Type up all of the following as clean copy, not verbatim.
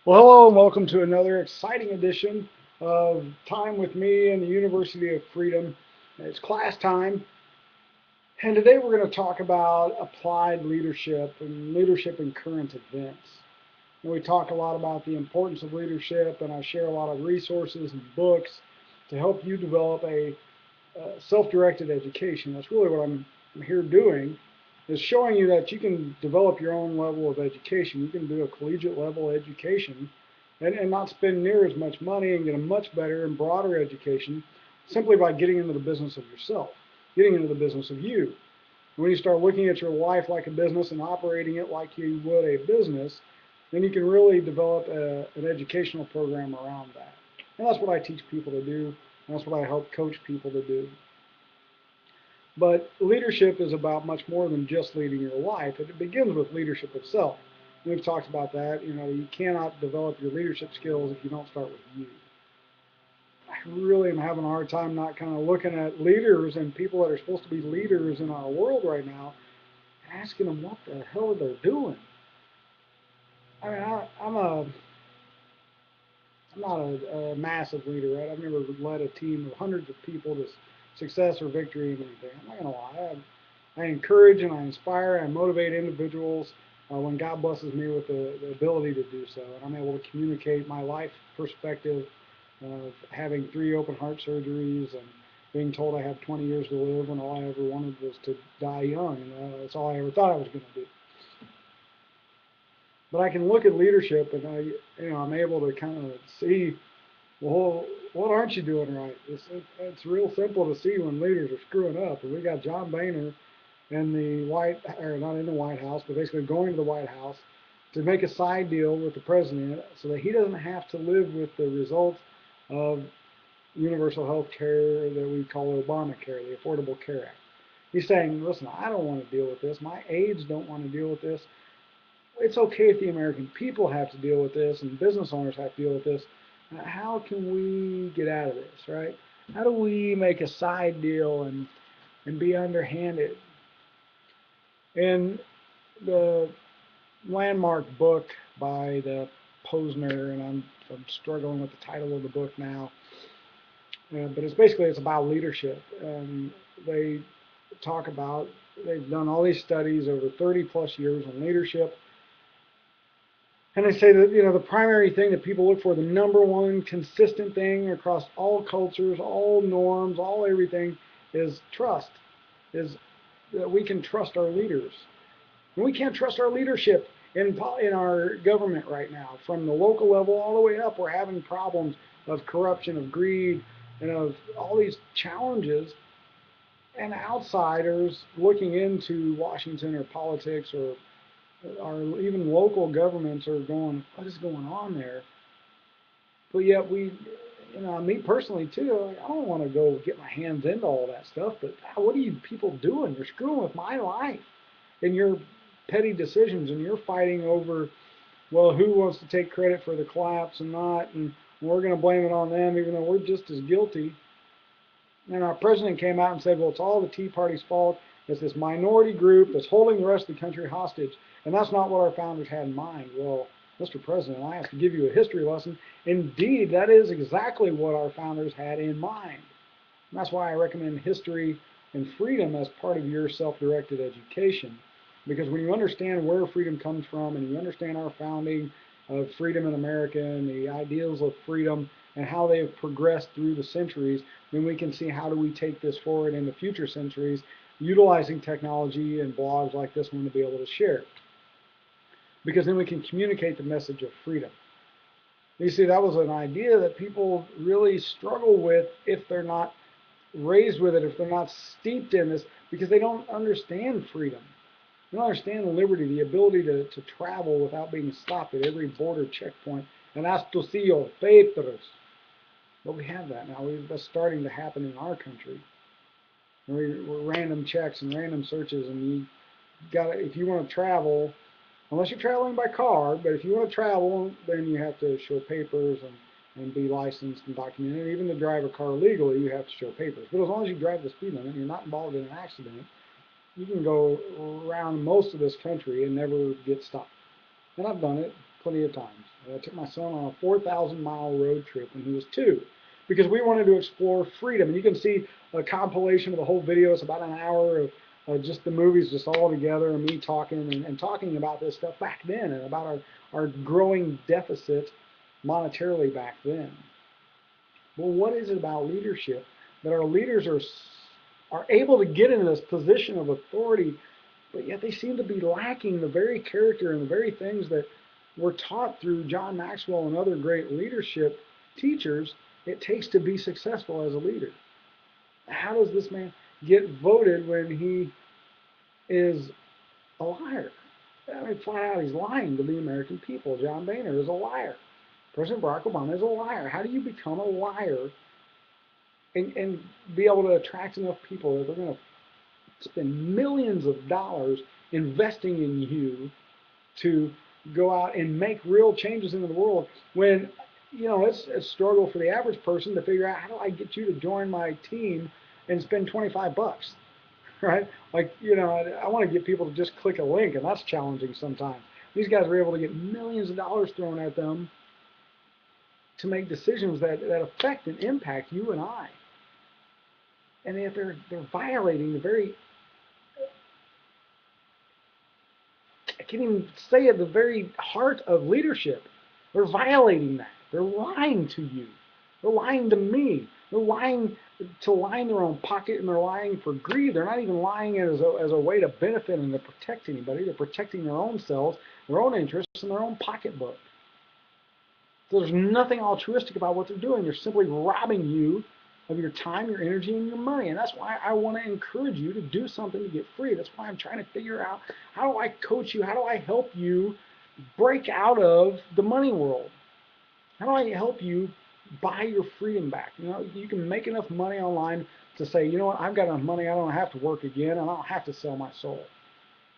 Well, hello and welcome to another exciting edition of Time with me and the University of Freedom. It's class time, and today we're going to talk about applied leadership and leadership in current events. And we talk a lot about the importance of leadership, and I share a lot of resources and books to help you develop a self-directed education. That's really what I'm here doing, is showing you that you can develop your own level of education. You can do a collegiate level education and not spend near as much money and get a much better and broader education simply by getting into the business of yourself, getting into the business of you. When you start looking at your life like a business and operating it like you would a business, then you can really develop an educational program around that. And that's what I teach people to do. And that's what I help coach people to do. But leadership is about much more than just leading your life. It begins with leadership itself. We've talked about that. You cannot develop your leadership skills if you don't start with you. I really am having a hard time not kind of looking at leaders and people that are supposed to be leaders in our world right now, asking them what the hell they're doing. I mean, I'm not a massive leader, right? I've never led a team of hundreds of people to success or victory in anything. I'm not gonna lie. I encourage and I inspire and motivate individuals when God blesses me with the ability to do so, and I'm able to communicate my life perspective of having 3 open heart surgeries and being told I have 20 years to live when all I ever wanted was to die young, and that's all I ever thought I was going to do. But I can look at leadership, and I'm able to kind of see, well, what aren't you doing right? It's real simple to see when leaders are screwing up. And we got John Boehner in the or not in the White House, but basically going to the White House to make a side deal with the president so that he doesn't have to live with the results of universal health care that we call Obamacare, the Affordable Care Act. He's saying, listen, I don't want to deal with this. My aides don't want to deal with this. It's okay if the American people have to deal with this and business owners have to deal with this. How can we get out of this, right? How do we make a side deal and be underhanded? In the landmark book by the Posner, and I'm struggling with the title of the book now, but it's about leadership. And they talk about, they've done all these studies over 30 plus years on leadership. And they say that, the primary thing that people look for, the number one consistent thing across all cultures, all norms, all everything, is trust. Is that we can trust our leaders. And we can't trust our leadership in our government right now. From the local level all the way up, we're having problems of corruption, of greed, and of all these challenges. And outsiders looking into Washington or politics or even local governments are going, what is going on there? But yet me personally too, I don't want to go get my hands into all that stuff. But what are you people doing? You're screwing with my life and your petty decisions, and you're fighting over, well, who wants to take credit for the collapse and not, and we're going to blame it on them, even though we're just as guilty. And our president came out and said, well, it's all the Tea Party's fault. It's this minority group that's holding the rest of the country hostage. And that's not what our founders had in mind. Well, Mr. President, I have to give you a history lesson. Indeed, that is exactly what our founders had in mind. And that's why I recommend history and freedom as part of your self-directed education. Because when you understand where freedom comes from and you understand our founding of freedom in America and the ideals of freedom and how they have progressed through the centuries, then we can see how do we take this forward into future centuries utilizing technology and blogs like this one to be able to share it. Because then we can communicate the message of freedom. You see, that was an idea that people really struggle with if they're not raised with it, if they're not steeped in this, because they don't understand freedom. They don't understand the liberty, the ability to travel without being stopped at every border checkpoint and asked to see your papers. But we have that now. That's starting to happen in our country. We're random checks and random searches, and if you want to travel, unless you're traveling by car, but if you want to travel, then you have to show papers and be licensed and documented. Even to drive a car legally, you have to show papers. But as long as you drive the speed limit and you're not involved in an accident, you can go around most of this country and never get stopped. And I've done it plenty of times. I took my son on a 4,000-mile road trip when he was 2 because we wanted to explore freedom. And you can see a compilation of the whole video. It's about an hour of just the movies just all together and me talking and talking about this stuff back then and about our growing deficit monetarily back then. Well, what is it about leadership that our leaders are able to get in this position of authority, but yet they seem to be lacking the very character and the very things that were taught through John Maxwell and other great leadership teachers it takes to be successful as a leader? How does this man get voted when he is a liar? I mean, flat out, he's lying to the American people. John Boehner is a liar. President Barack Obama is a liar. How do you become a liar and be able to attract enough people that they're going to spend millions of dollars investing in you to go out and make real changes into the world when, you know, it's a struggle for the average person to figure out, how do I get you to join my team and spend 25 bucks, right? Like, you know, I want to get people to just click a link, and that's challenging sometimes. These guys are able to get millions of dollars thrown at them to make decisions that affect and impact you and I. And yet they're violating the very, I can't even say it, the very heart of leadership. They're violating that. They're lying to you. They're lying to me. They're lying to line their own pocket, and they're lying for greed. They're not even lying as a way to benefit and to protect anybody. They're protecting their own selves, their own interests, and their own pocketbook. So there's nothing altruistic about what they're doing. They're simply robbing you of your time, your energy, and your money. And that's why I want to encourage you to do something to get free. That's why I'm trying to figure out, how do I coach you? How do I help you break out of the money world? How do I help you buy your freedom back? You know, you can make enough money online to say, you know what, I've got enough money, I don't have to work again, and I don't have to sell my soul.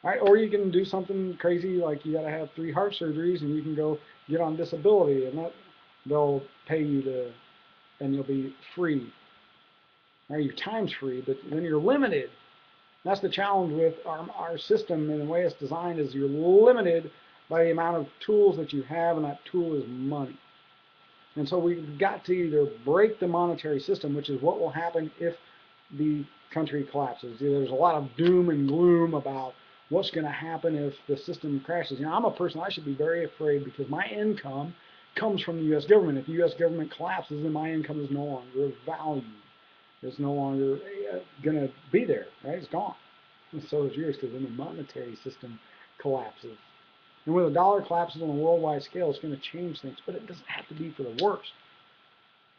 Right? Or you can do something crazy like you got to have 3 heart surgeries and you can go get on disability, and that they'll pay you to, and you'll be free. Right? Your time's free, but then you're limited. That's the challenge with our system, and the way it's designed is you're limited by the amount of tools that you have, and that tool is money. And so we've got to either break the monetary system, which is what will happen if the country collapses. There's a lot of doom and gloom about what's going to happen if the system crashes. You know, I'm a person, I should be very afraid because my income comes from the U.S. government. If the U.S. government collapses, then my income is no longer of value. It's no longer going to be there, right? It's gone. And so is yours, because then the monetary system collapses. And when the dollar collapses on a worldwide scale, it's going to change things, but it doesn't have to be for the worst.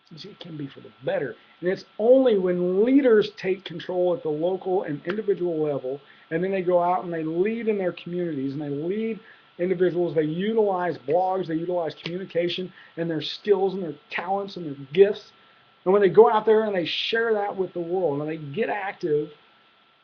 You see, it can be for the better. And it's only when leaders take control at the local and individual level, and then they go out and they lead in their communities, and they lead individuals, they utilize blogs, they utilize communication and their skills and their talents and their gifts. And when they go out there and they share that with the world and they get active,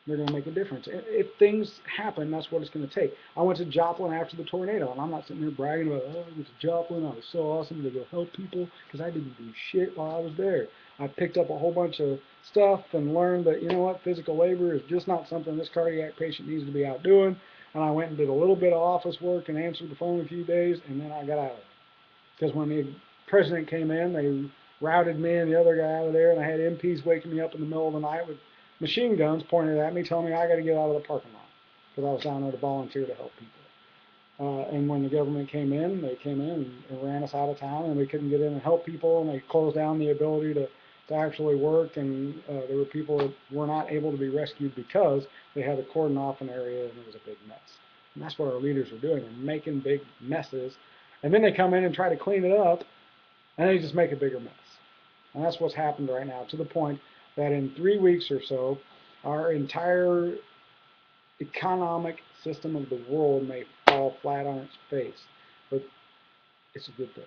they're going to make a difference. If things happen, that's what it's going to take. I went to Joplin after the tornado, and I'm not sitting there bragging about, oh, I went to Joplin, I was so awesome to go help people, because I didn't do shit while I was there. I picked up a whole bunch of stuff and learned that, you know what, physical labor is just not something this cardiac patient needs to be out doing. And I went and did a little bit of office work and answered the phone a few days, and then I got out of it. Because when the president came in, they routed me and the other guy out of there, and I had MPs waking me up in the middle of the night with machine guns pointed at me, telling me I got to get out of the parking lot because I was down there to volunteer to help people. And when the government came in, they came in and ran us out of town, and we couldn't get in and help people, and they closed down the ability to actually work, and there were people that were not able to be rescued because they had to cordon off an area, and it was a big mess. And that's what our leaders are doing. They're making big messes, and then they come in and try to clean it up, and they just make a bigger mess. And that's what's happened right now, to the point that in 3 weeks or so, our entire economic system of the world may fall flat on its face. But it's a good thing.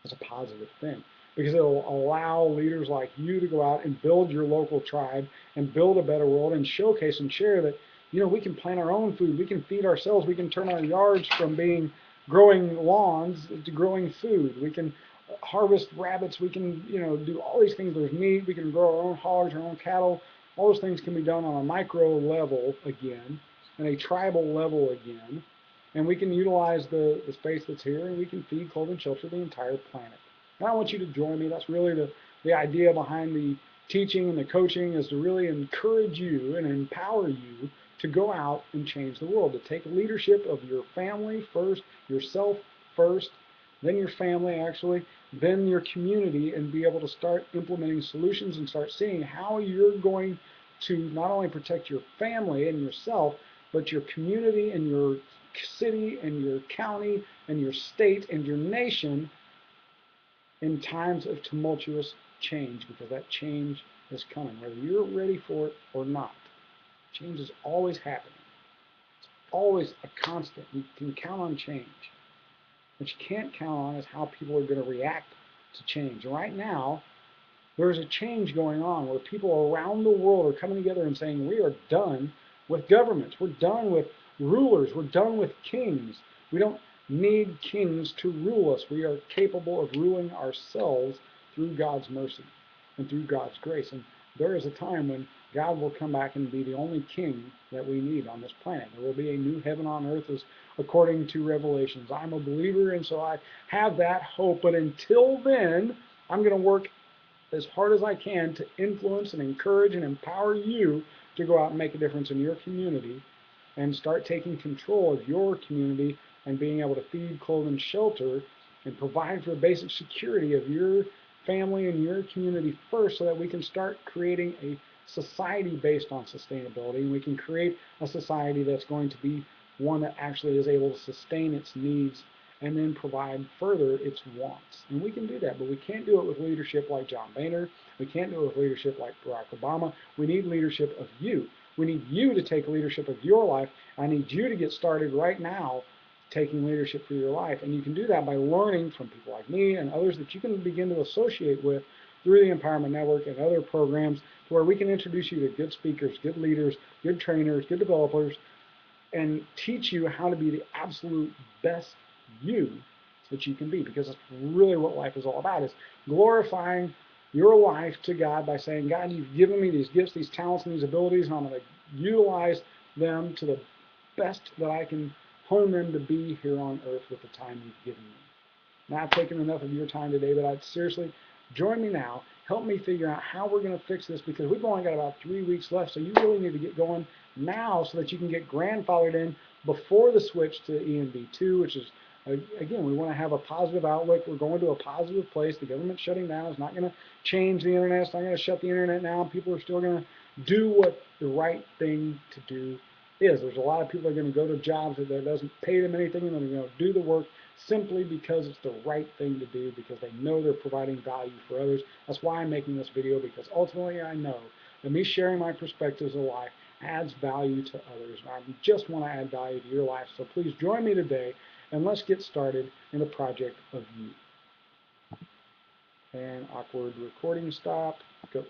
It's a positive thing. Because it will allow leaders like you to go out and build your local tribe and build a better world and showcase and share that, you know, we can plant our own food. We can feed ourselves. We can turn our yards from being growing lawns to growing food. We can harvest rabbits. We can, you know, do all these things. There's meat. We can grow our own hogs, our own cattle. All those things can be done on a micro level again, and a tribal level again. and we can utilize the space that's here, and we can feed, clothe, and shelter the entire planet. And I want you to join me. That's really the idea behind the teaching and the coaching, is to really encourage you and empower you to go out and change the world, to take leadership of your family first, yourself first, then your family actually, then your community, and be able to start implementing solutions and start seeing how you're going to not only protect your family and yourself, but your community and your city and your county and your state and your nation in times of tumultuous change, because that change is coming, whether you're ready for it or not. Change is always happening. It's always a constant. You can count on change. What you can't count on is how people are going to react to change. And right now, there's a change going on where people around the world are coming together and saying, we are done with governments. We're done with rulers. We're done with kings. We don't need kings to rule us. We are capable of ruling ourselves through God's mercy and through God's grace. And there is a time when God will come back and be the only king that we need on this planet. There will be a new heaven on earth, as according to Revelations. I'm a believer, and so I have that hope. But until then, I'm going to work as hard as I can to influence and encourage and empower you to go out and make a difference in your community and start taking control of your community and being able to feed, clothe, and shelter and provide for the basic security of your family and your community first, so that we can start creating a society based on sustainability, and we can create a society that's going to be one that actually is able to sustain its needs and then provide further its wants. And we can do that, but we can't do it with leadership like John Boehner. We can't do it with leadership like Barack Obama. We need leadership of you. We need you to take leadership of your life. I need you to get started right now taking leadership for your life. And you can do that by learning from people like me and others that you can begin to associate with through the Empowerment Network and other programs, to where we can introduce you to good speakers, good leaders, good trainers, good developers, and teach you how to be the absolute best you that you can be. Because that's really what life is all about, is glorifying your life to God by saying, God, you've given me these gifts, these talents, and these abilities, and I'm going to utilize them to the best that I can hone them to be here on earth with the time you've given me. Now, I've taken enough of your time today, but I'd seriously, join me now. Help me figure out how we're going to fix this, because we've only got about 3 weeks left, so you really need to get going now so that you can get grandfathered in before the switch to ENB2, which is, again, we want to have a positive outlook. We're going to a positive place. The government shutting down is not going to change the internet. It's not going to shut the internet down. People are still going to do what the right thing to do is. There's a lot of people that are going to go to jobs that doesn't pay them anything, and they're going to do the work simply because it's the right thing to do, because they know they're providing value for others. That's why I'm making this video, because ultimately I know that me sharing my perspectives of life adds value to others. I just want to add value to your life. So please join me today, and let's get started in the project of you. And awkward recording stop. Go.